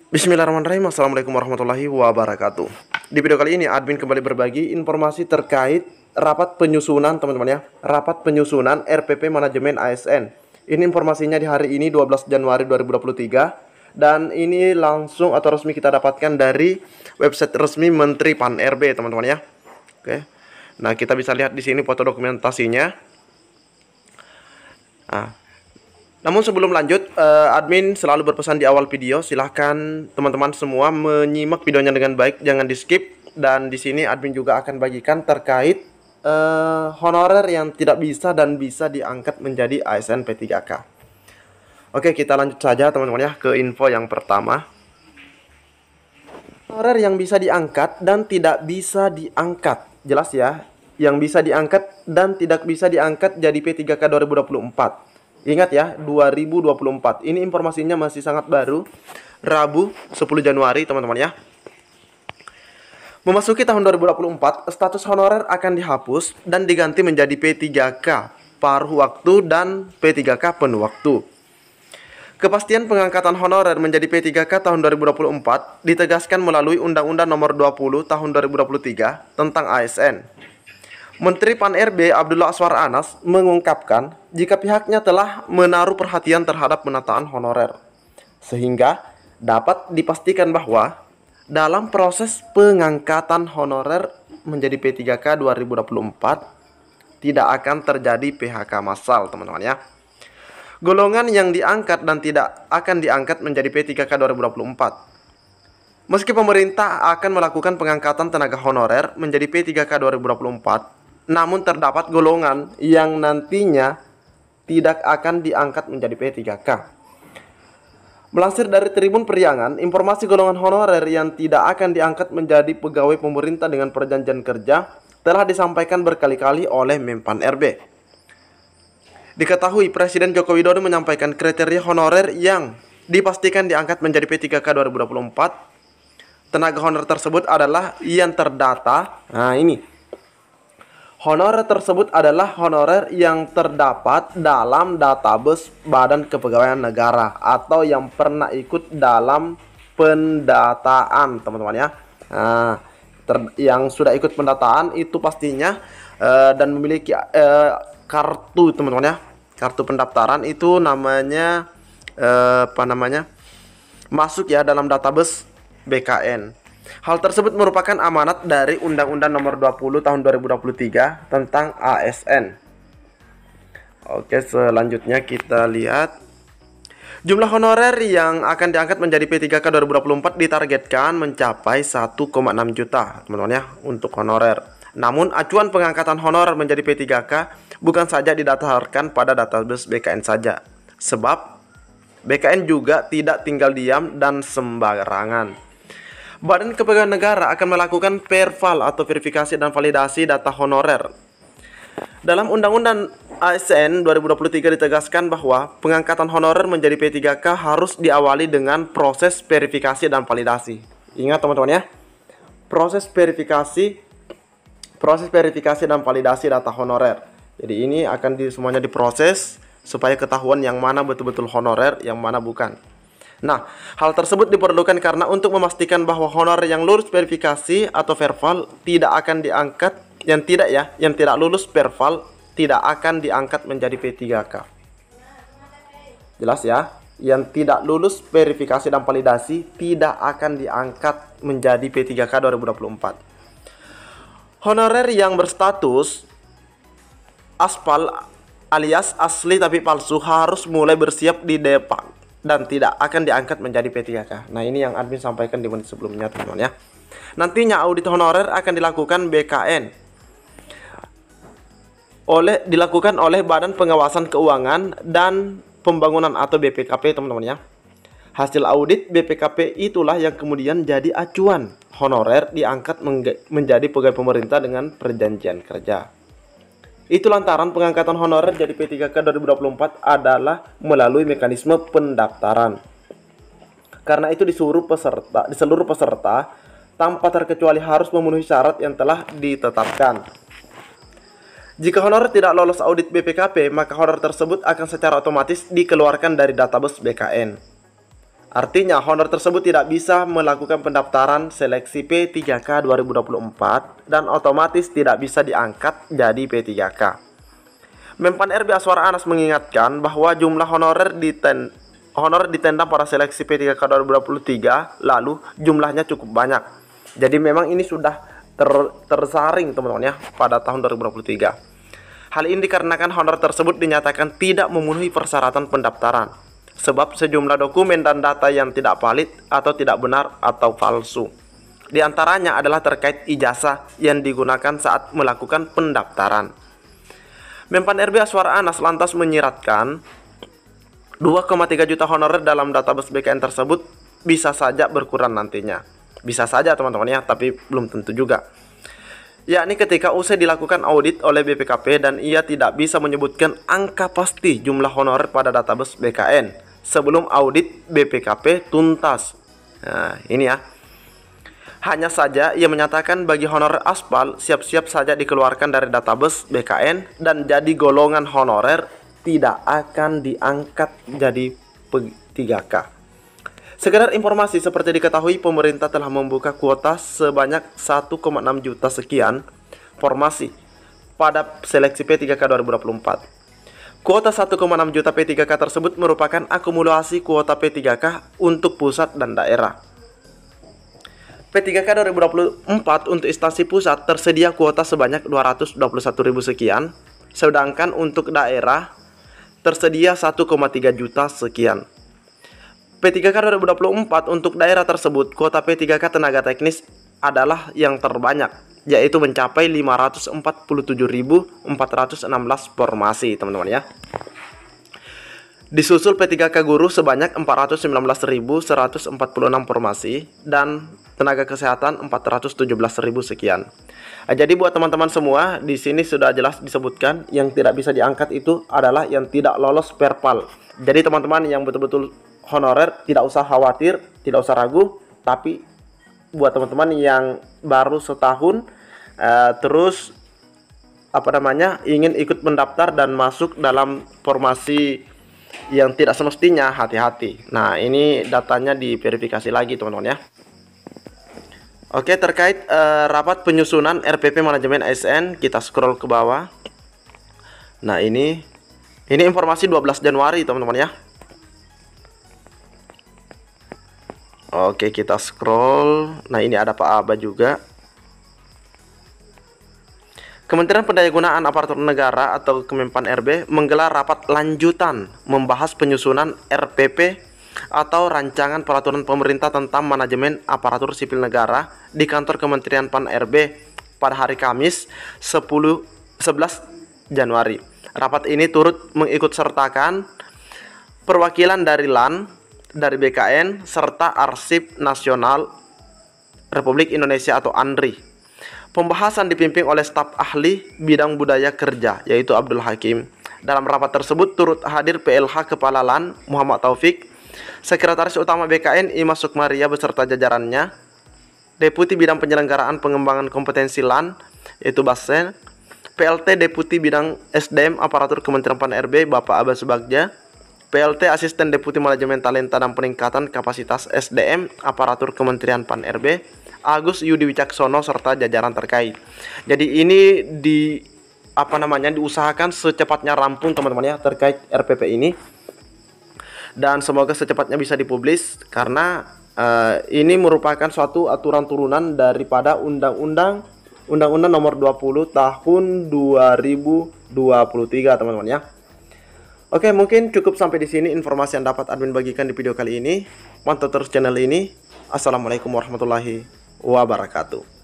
Bismillahirrahmanirrahim. Assalamualaikum warahmatullahi wabarakatuh. Di video kali ini admin kembali berbagi informasi terkait rapat penyusunan teman-teman ya. Rapat penyusunan RPP Manajemen ASN. Ini informasinya di hari ini 12 Januari 2023 dan ini langsung atau resmi kita dapatkan dari website resmi Menteri Pan-RB teman-teman ya. Oke. Nah, kita bisa lihat di sini foto dokumentasinya. Namun sebelum lanjut, admin selalu berpesan di awal video, silahkan teman-teman semua menyimak videonya dengan baik, jangan di skip. Dan di sini admin juga akan bagikan terkait honorer yang tidak bisa dan bisa diangkat menjadi ASN P3K. Oke, kita lanjut saja teman-teman ya ke info yang pertama. Honorer yang bisa diangkat dan tidak bisa diangkat, jelas ya. Yang bisa diangkat dan tidak bisa diangkat jadi P3K 2024. Ingat ya, 2024. Ini informasinya masih sangat baru. Rabu 10 Januari teman-teman ya. Memasuki tahun 2024, status honorer akan dihapus dan diganti menjadi P3K paruh waktu dan P3K penuh waktu. Kepastian pengangkatan honorer menjadi P3K tahun 2024 ditegaskan melalui Undang-Undang Nomor 20 Tahun 2023 tentang ASN. Menteri Pan-RB Abdullah Azwar Anas mengungkapkan jika pihaknya telah menaruh perhatian terhadap penataan honorer, sehingga dapat dipastikan bahwa dalam proses pengangkatan honorer menjadi P3K 2024 tidak akan terjadi PHK massal teman-teman ya. Golongan yang diangkat dan tidak akan diangkat menjadi P3K 2024. Meski pemerintah akan melakukan pengangkatan tenaga honorer menjadi P3K 2024, namun terdapat golongan yang nantinya tidak akan diangkat menjadi P3K. Melansir dari Tribun Priangan, informasi golongan honorer yang tidak akan diangkat menjadi pegawai pemerintah dengan perjanjian kerja telah disampaikan berkali-kali oleh Menpan RB. Diketahui Presiden Joko Widodo menyampaikan kriteria honorer yang dipastikan diangkat menjadi P3K 2024. Tenaga honorer tersebut adalah yang terdata. Nah, ini. Honorer tersebut adalah honorer yang terdapat dalam database Badan Kepegawaian Negara atau yang pernah ikut dalam pendataan, teman-teman ya. Nah, yang sudah ikut pendataan itu pastinya dan memiliki kartu, teman-teman ya. Kartu pendaftaran itu namanya masuk ya dalam database BKN. Hal tersebut merupakan amanat dari Undang-Undang Nomor 20 Tahun 2023 tentang ASN. Oke, selanjutnya kita lihat jumlah honorer yang akan diangkat menjadi P3K 2024 ditargetkan mencapai 1,6 juta, teman-teman ya, untuk honorer. Namun acuan pengangkatan honorer menjadi P3K bukan saja didasarkan pada database BKN saja, sebab BKN juga tidak tinggal diam dan sembarangan. Badan Kepegawaian Negara akan melakukan perval atau verifikasi dan validasi data honorer. Dalam Undang-Undang ASN 2023 ditegaskan bahwa pengangkatan honorer menjadi P3K harus diawali dengan proses verifikasi dan validasi. Ingat teman-teman ya, proses verifikasi dan validasi data honorer. Jadi ini akan semuanya diproses supaya ketahuan yang mana betul-betul honorer, yang mana bukan. Nah, hal tersebut diperlukan karena untuk memastikan bahwa honorer yang lulus verifikasi atau perval tidak akan diangkat, yang tidak lulus perval tidak akan diangkat menjadi P3K. Jelas ya? Yang tidak lulus verifikasi dan validasi tidak akan diangkat menjadi P3K 2024. Honorer yang berstatus aspal alias asli tapi palsu harus mulai bersiap di depan dan tidak akan diangkat menjadi P3K. Nah, ini yang admin sampaikan di menit sebelumnya, teman-teman ya. Nantinya audit honorer akan dilakukan BKN dilakukan oleh Badan Pengawasan Keuangan dan Pembangunan atau BPKP, teman-teman ya. Hasil audit BPKP itulah yang kemudian jadi acuan honorer diangkat menjadi pegawai pemerintah dengan perjanjian kerja. Itu lantaran pengangkatan honorer jadi P3K 2024 adalah melalui mekanisme pendaftaran. Karena itu di seluruh peserta tanpa terkecuali harus memenuhi syarat yang telah ditetapkan. Jika honorer tidak lolos audit BPKP, maka honorer tersebut akan secara otomatis dikeluarkan dari database BKN. Artinya honor tersebut tidak bisa melakukan pendaftaran seleksi P3K 2024 dan otomatis tidak bisa diangkat jadi P3K. Menpan RB Aswar Anas mengingatkan bahwa jumlah honorer ditendang para seleksi P3K 2023 lalu jumlahnya cukup banyak. Jadi memang ini sudah tersaring teman-teman ya pada tahun 2023. Hal ini dikarenakan honor tersebut dinyatakan tidak memenuhi persyaratan pendaftaran, sebab sejumlah dokumen dan data yang tidak valid atau tidak benar atau palsu. Di antaranya adalah terkait ijazah yang digunakan saat melakukan pendaftaran. Menpan RB Aswar Anas lantas menyiratkan 2,3 juta honorer dalam database BKN tersebut bisa saja berkurang nantinya. Bisa saja teman-teman ya, tapi belum tentu juga. Yakni ketika usai dilakukan audit oleh BPKP dan ia tidak bisa menyebutkan angka pasti jumlah honorer pada database BKN sebelum audit BPKP tuntas. Nah, ini ya. Hanya saja ia menyatakan bagi honorer aspal siap-siap saja dikeluarkan dari database BKN dan jadi golongan honorer tidak akan diangkat jadi P3K. Sekedar informasi, seperti diketahui pemerintah telah membuka kuota sebanyak 1,6 juta sekian formasi pada seleksi P3K 2024. Kuota 1,6 juta P3K tersebut merupakan akumulasi kuota P3K untuk pusat dan daerah. P3K 2024 untuk instansi pusat tersedia kuota sebanyak 221.000 sekian, sedangkan untuk daerah tersedia 1,3 juta sekian. P3K 2024 untuk daerah tersebut, kuota P3K tenaga teknis adalah yang terbanyak, yaitu mencapai 547.416 formasi, teman-teman ya. Disusul P3K guru sebanyak 419.146 formasi dan tenaga kesehatan 417.000 sekian. Jadi buat teman-teman semua, di sini sudah jelas disebutkan yang tidak bisa diangkat itu adalah yang tidak lolos perpal. Jadi teman-teman yang betul-betul honorer tidak usah khawatir, tidak usah ragu. Tapi buat teman-teman yang baru setahun terus ingin ikut mendaftar dan masuk dalam formasi yang tidak semestinya, hati-hati. Nah, ini datanya diverifikasi lagi teman-teman ya. Oke, terkait rapat penyusunan RPP manajemen ASN, kita scroll ke bawah. Nah, ini informasi 12 Januari teman-teman ya. Oke, kita scroll. Nah, ini ada Pak Aba juga. Kementerian Pendayagunaan Aparatur Negara atau Kemenpan RB menggelar rapat lanjutan membahas penyusunan RPP atau Rancangan Peraturan Pemerintah tentang Manajemen Aparatur Sipil Negara di kantor Kementerian Pan RB pada hari Kamis 11 Januari. Rapat ini turut mengikut sertakan perwakilan dari LAN, dari BKN, serta Arsip Nasional Republik Indonesia atau ANRI. Pembahasan dipimpin oleh staf ahli bidang budaya kerja, yaitu Abdul Hakim. Dalam rapat tersebut turut hadir PLH Kepala LAN Muhammad Taufik, Sekretaris Utama BKN Imas Sukmaria beserta jajarannya, Deputi Bidang Penyelenggaraan Pengembangan Kompetensi LAN, yaitu Basen, PLT Deputi Bidang SDM Aparatur Kementerian Pan RB Bapak Abbas Bagja, PLT Asisten Deputi Manajemen Talenta dan Peningkatan Kapasitas SDM Aparatur Kementerian Pan RB Agus Yudi Wicaksono serta jajaran terkait. Jadi ini diusahakan secepatnya rampung teman-teman ya terkait RPP ini, dan semoga secepatnya bisa dipublis karena ini merupakan suatu aturan turunan daripada Undang-Undang Nomor 20 Tahun 2023 teman-teman ya. Oke, mungkin cukup sampai di sini informasi yang dapat admin bagikan di video kali ini. Mantap terus channel ini. Assalamualaikum warahmatullahi wabarakatuh.